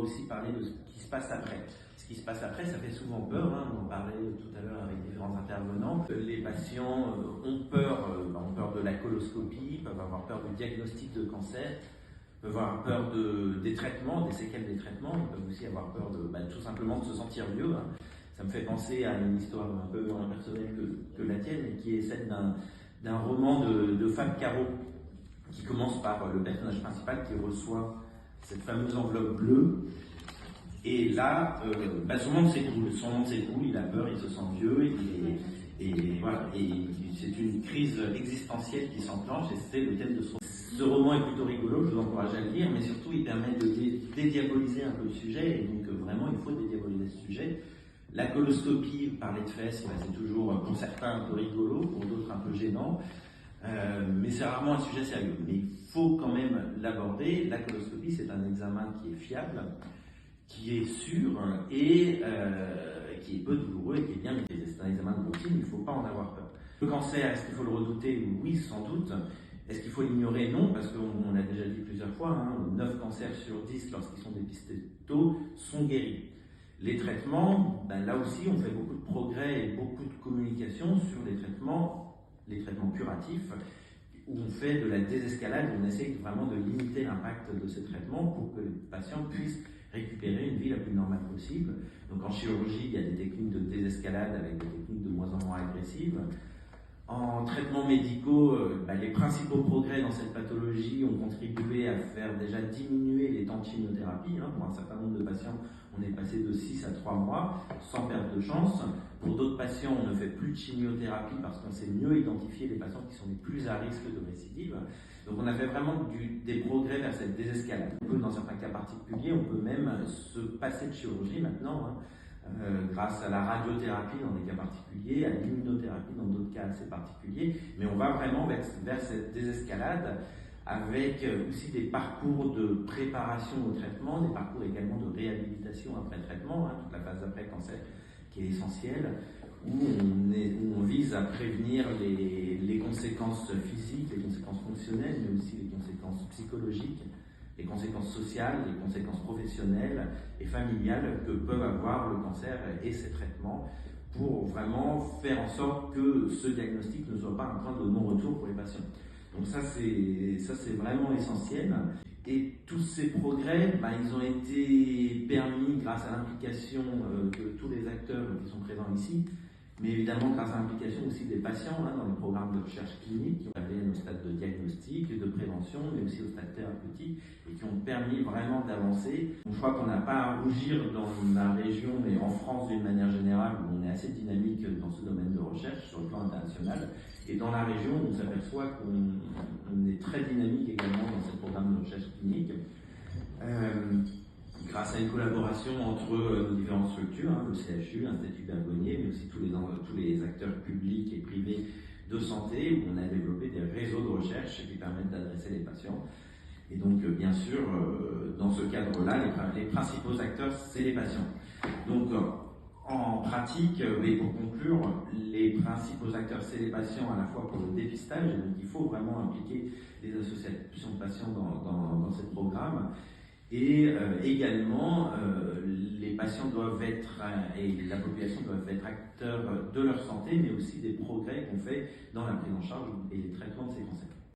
aussi parler de ce qui se passe après. Ce qui se passe après, ça fait souvent peur, hein. On en parlait tout à l'heure avec différents intervenants. Les patients ont peur de la coloscopie, peuvent avoir peur du diagnostic de cancer, peuvent avoir peur des traitements, des séquelles des traitements, ils peuvent aussi avoir peur tout simplement de se sentir mieux, hein. Ça me fait penser à une histoire un peu moins personnelle que la tienne, et qui est celle d'un roman de Fab Caro, qui commence par le personnage principal qui reçoit cette fameuse enveloppe bleue. Et là, son monde s'écroule, il a peur, il se sent vieux, et voilà. Et c'est une crise existentielle qui s'enclenche, et c'était le thème de ce roman. Est plutôt rigolo, je vous encourage à le lire, mais surtout il permet de dédiaboliser un peu le sujet, et donc vraiment il faut dédiaboliser ce sujet. La coloscopie, parler de fesses, c'est toujours pour certains un peu rigolo, pour d'autres un peu gênant, mais c'est rarement un sujet sérieux. Mais il faut quand même l'aborder. La coloscopie, c'est un examen qui est fiable, qui est sûr et qui est peu douloureux et qui est bien maîtrisé. C'est un examen de routine, il ne faut pas en avoir peur. Le cancer, est-ce qu'il faut le redouter? Oui, sans doute. Est-ce qu'il faut l'ignorer? Non, parce qu'on l'a déjà dit plusieurs fois, 9 cancers sur 10, lorsqu'ils sont dépistés tôt, sont guéris. Les traitements, là aussi, on fait beaucoup de progrès et beaucoup de communication sur les traitements curatifs, où on fait de la désescalade, on essaye vraiment de limiter l'impact de ces traitements pour que les patients puissent récupérer une vie la plus normale possible. Donc en chirurgie, il y a des techniques de désescalade avec des techniques de moins en moins agressives. En traitements médicaux, les principaux progrès dans cette pathologie ont contribué à faire déjà diminuer les temps de chimiothérapie. Pour un certain nombre de patients, on est passé de 6 à 3 mois sans perte de chance. Pour d'autres patients, on ne fait plus de chimiothérapie parce qu'on sait mieux identifier les patients qui sont les plus à risque de récidive. Donc on a fait vraiment des progrès vers cette désescalade. Dans certains cas particuliers, on peut même se passer de chirurgie maintenant, grâce à la radiothérapie dans des cas particuliers, à l'immunothérapie dans d'autres cas assez particuliers, mais on va vraiment vers cette désescalade avec aussi des parcours de préparation au traitement, des parcours également de réhabilitation après traitement, toute la phase d'après-cancer qui est essentielle, où on vise à prévenir les conséquences physiques, les conséquences fonctionnelles, mais aussi les conséquences psychologiques, les conséquences sociales, les conséquences professionnelles et familiales que peuvent avoir le cancer et ses traitements, pour vraiment faire en sorte que ce diagnostic ne soit pas un point de non-retour pour les patients. Donc ça c'est vraiment essentiel. Et tous ces progrès, ils ont été permis grâce à l'implication de tous les acteurs qui sont présents ici, mais évidemment grâce à l'implication aussi des patients dans les programmes de recherche clinique qui ont été au stade de diagnostic, de prévention, mais aussi au stade thérapeutique, et qui ont permis vraiment d'avancer. Je crois qu'on n'a pas à rougir dans la région, mais en France d'une manière générale, où on est assez dynamique dans ce domaine de recherche sur le plan international. Et dans la région, on s'aperçoit qu'on est très dynamique également dans ces programmes de recherche clinique. Grâce à une collaboration entre nos différentes structures, le CHU, l'Institut Bergonié, mais aussi tous les acteurs publics et privés de santé, où on a développé des réseaux de recherche qui permettent d'adresser les patients. Et donc, bien sûr, dans ce cadre-là, les principaux acteurs, c'est les patients. Donc, en pratique, mais pour conclure, les principaux acteurs, c'est les patients à la fois pour le dépistage, et donc il faut vraiment impliquer les associations de patients dans ces programmes. Et également, les patients doivent être, et la population doivent être acteurs de leur santé, mais aussi des progrès qu'on fait dans la prise en charge et les traitements de ces cancers.